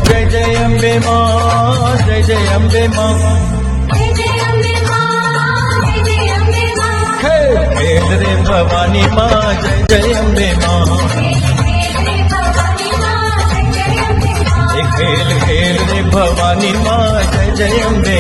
जय जय अम्बे माँ, जय जय अम्बे माँ, जय जय अम्बे माँ, जय जय अम्बे माँ। खेल रे भवानी माँ, जय जय अम्बे माँ, खेल खेल रे भवानी माँ, जय जय अम्बे